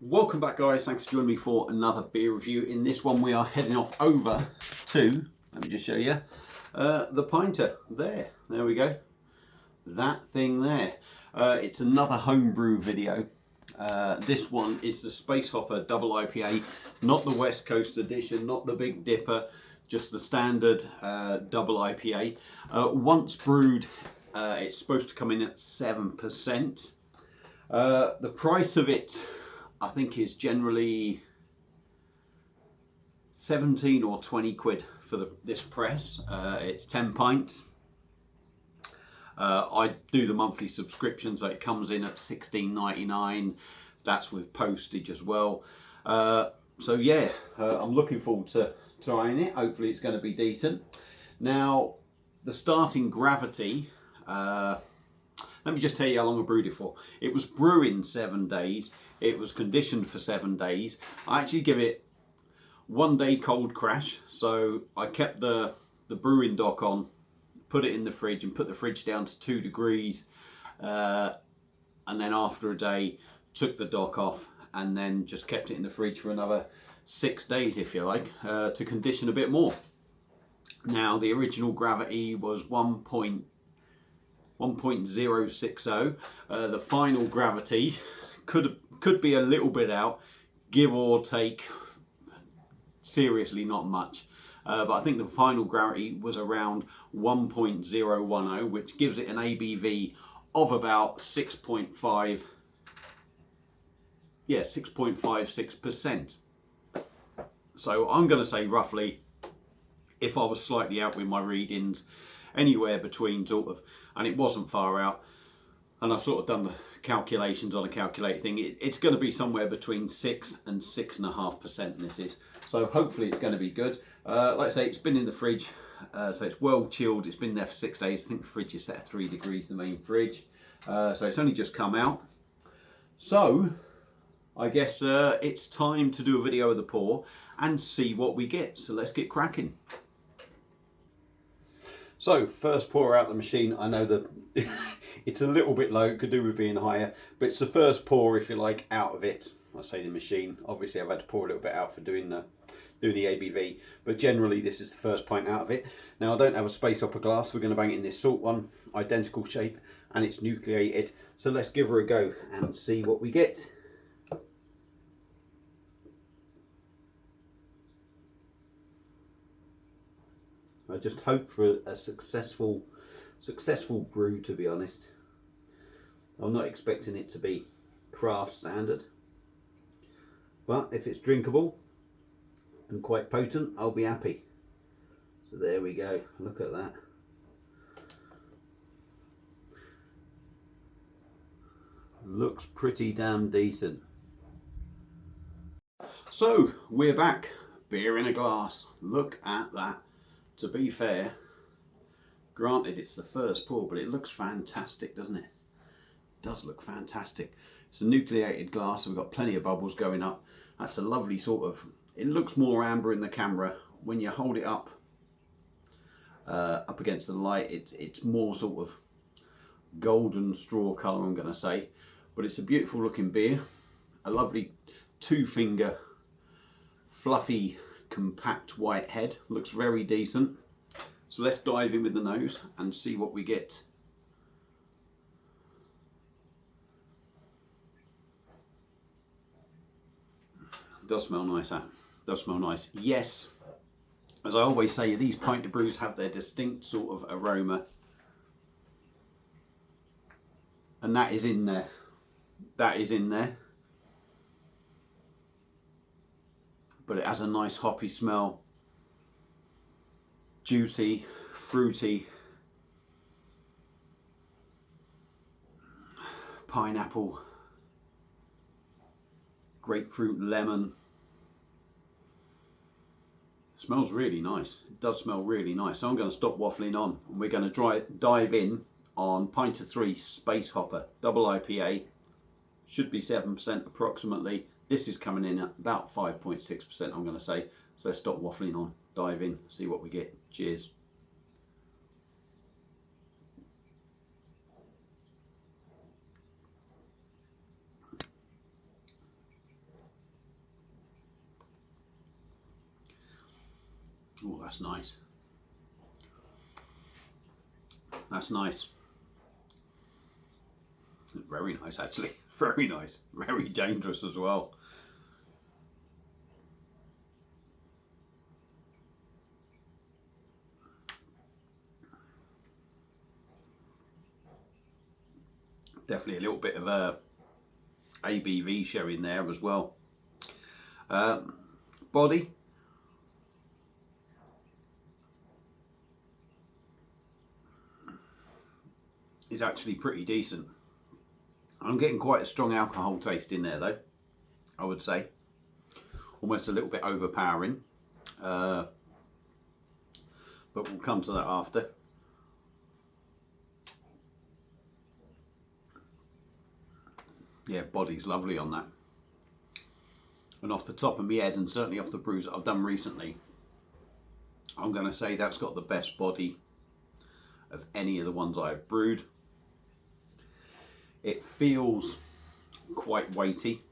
Welcome back, guys. Thanks for joining me for another beer review. In this one we are heading off over to, let me just show you, the Pinter. There we go, that thing there. It's another homebrew video. This one is the Space Hopper Double IPA, not the West Coast edition, not the Big Dipper, just the standard double IPA. Once brewed, it's supposed to come in at 7%. The price of it, I think, is generally 17 or 20 quid for this press. It's 10 pints. I do the monthly subscription, so it comes in at $16.99. That's with postage as well. So yeah, I'm looking forward to trying it. Hopefully it's going to be decent. Now, the starting gravity, let me just tell you how long I brewed it for. It was brewing 7 days. It was conditioned for 7 days. I actually give it 1 day cold crash. So I kept the brewing dock on, put it in the fridge and put the fridge down to 2 degrees. And then after a day, took the dock off and then just kept it in the fridge for another 6 days, if you like, to condition a bit more. Now, the original gravity was 1.060. The final gravity could be a little bit out, give or take, seriously not much. But I think the final gravity was around 1.010, which gives it an ABV of about 6.56%. So I'm going to say roughly, if I was slightly out with my readings, anywhere between sort of, and it wasn't far out, and I've sort of done the calculations on a calculator thing, it's going to be somewhere between 6 and 6.5% this is. So hopefully it's going to be good. Like I say, it's been in the fridge, so it's well chilled. It's been there for 6 days. I think the fridge is set at 3 degrees, the main fridge. So it's only just come out. So I guess it's time to do a video of the pour and see what we get. So let's get cracking. So first pour out the machine. I know that it's a little bit low, could do with being higher, but it's the first pour, if you like, out of it. I say the machine. Obviously I've had to pour a little bit out for doing the ABV, but generally this is the first pint out of it. Now, I don't have a Space Hopper glass. We're going to bang it in this salt one, identical shape, and it's nucleated. So let's give her a go and see what we get. I just hope for a successful brew, to be honest. I'm not expecting it to be craft standard, but if it's drinkable and quite potent, I'll be happy. So there we go, look at that. Looks pretty damn decent. So we're back, beer in a glass. Look at that. To be fair, granted it's the first pour, but it looks fantastic, doesn't it? It does look fantastic. It's a nucleated glass, so we've got plenty of bubbles going up. That's a lovely sort of, it looks more amber in the camera. When you hold it up against the light, it's more sort of golden straw colour, I'm going to say. But it's a beautiful looking beer. A lovely 2-finger fluffy compact white head. Looks very decent. So let's dive in with the nose and see what we get. Does smell nice, that does smell nice. Yes, as I always say, these Pinter brews have their distinct sort of aroma, and that is in there. That is in there. But it has a nice hoppy smell, juicy, fruity, pineapple, grapefruit, lemon. It smells really nice. It does smell really nice. So I'm going to stop waffling on, and we're going to dive in on Pinter 3 Space Hopper Double IPA. Should be 7% approximately. This is coming in at about 5.6%, I'm going to say. So let's stop waffling on, dive in, see what we get. Cheers. Oh, that's nice. That's nice. Very nice, actually. Very nice. Very dangerous as well. Definitely a little bit of ABV showing there as well. Body. Is actually pretty decent. I'm getting quite a strong alcohol taste in there though, I would say. Almost a little bit overpowering. But we'll come to that after. Yeah, body's lovely on that. And off the top of my head, and certainly off the brews that I've done recently, I'm going to say that's got the best body of any of the ones I've brewed. It feels quite weighty.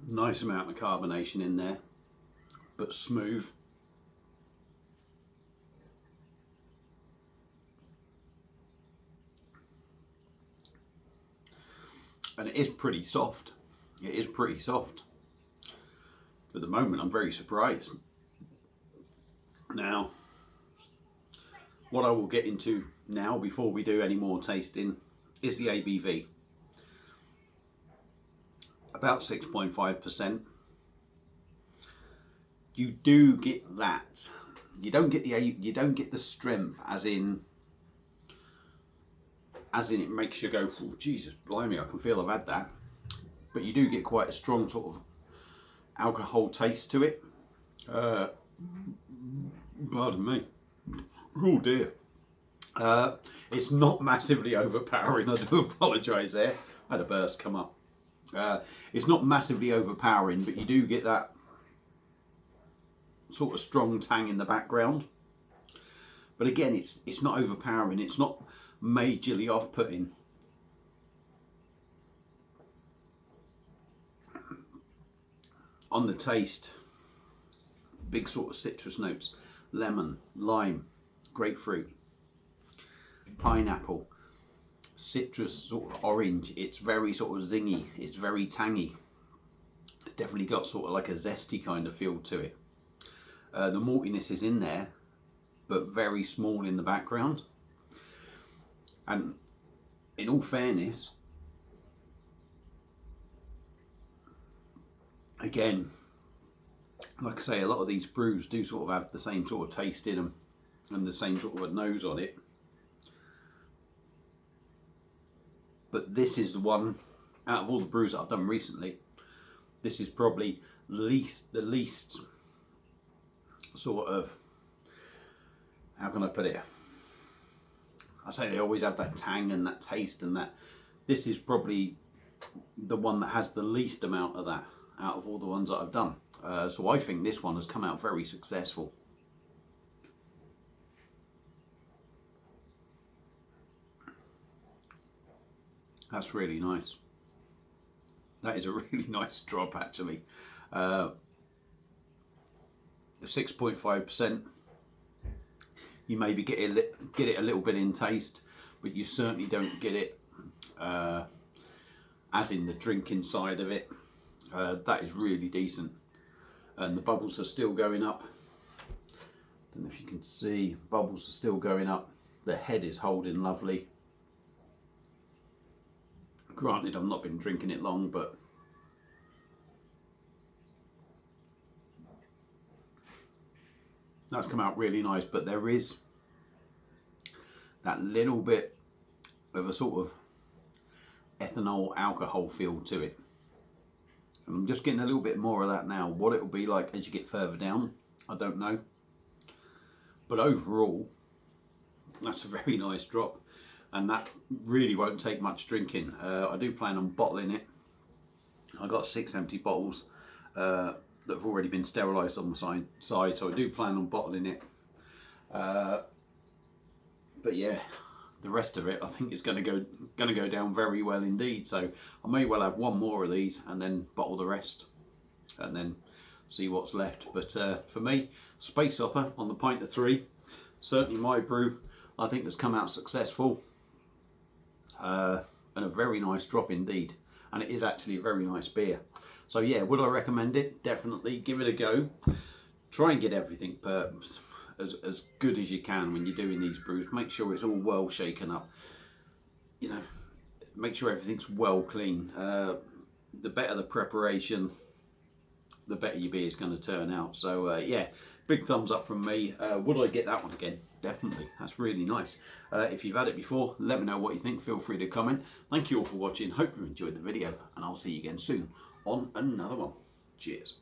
Nice amount of carbonation in there, but smooth. And it is pretty soft. It is pretty soft. At the moment, I'm very surprised. Now, what I will get into now before we do any more tasting is the ABV. About 6.5%. You do get that. You don't get the strength as in it makes you go, oh, Jesus blimey, I can feel I've had that. But you do get quite a strong sort of alcohol taste to it. Pardon me. Oh dear. It's not massively overpowering. I do apologise there. I had a burst come up. It's not massively overpowering, but you do get that sort of strong tang in the background. But again, it's not overpowering. It's not majorly off-putting. On the taste, big sort of citrus notes. Lemon, lime, grapefruit, pineapple, citrus, sort of orange. It's very sort of zingy. It's very tangy. It's definitely got sort of like a zesty kind of feel to it. The maltiness is in there, but very small in the background. And in all fairness, again, like I say, a lot of these brews do sort of have the same sort of taste in them and the same sort of a nose on it. But this is the one, out of all the brews that I've done recently, this is probably the least sort of, how can I put it? I say they always have that tang and that taste and that. This is probably the one that has the least amount of that out of all the ones that I've done. So I think this one has come out very successful. That's really nice. That is a really nice drop actually. The 6.5%, you maybe get it a little bit in taste, but you certainly don't get it as in the drinking side of it. That is really decent. And the bubbles are still going up. Don't know if you can see, bubbles are still going up. The head is holding lovely. Granted, I've not been drinking it long, but that's come out really nice. But there is that little bit of a sort of ethanol alcohol feel to it. And I'm just getting a little bit more of that now. What it will be like as you get further down, I don't know. But overall, that's a very nice drop. And that really won't take much drinking. I do plan on bottling it. I got 6 empty bottles that have already been sterilised on the side, so I do plan on bottling it. But yeah, the rest of it I think is going to go down very well indeed. So I may well have one more of these and then bottle the rest and then see what's left. But for me, Space Hopper on the pint of 3, certainly my brew I think has come out successful, and a very nice drop indeed, and it is actually a very nice beer. So yeah, would I recommend it? Definitely give it a go. Try and get everything as good as you can when you're doing these brews. Make sure it's all well shaken up, you know, make sure everything's well clean. The better the preparation, the better your beer is going to turn out. So yeah, big thumbs up from me. Would I get that one again? Definitely. That's really nice. If you've had it before, let me know what you think. Feel free to comment. Thank you all for watching. Hope you enjoyed the video, and I'll see you again soon on another one. Cheers.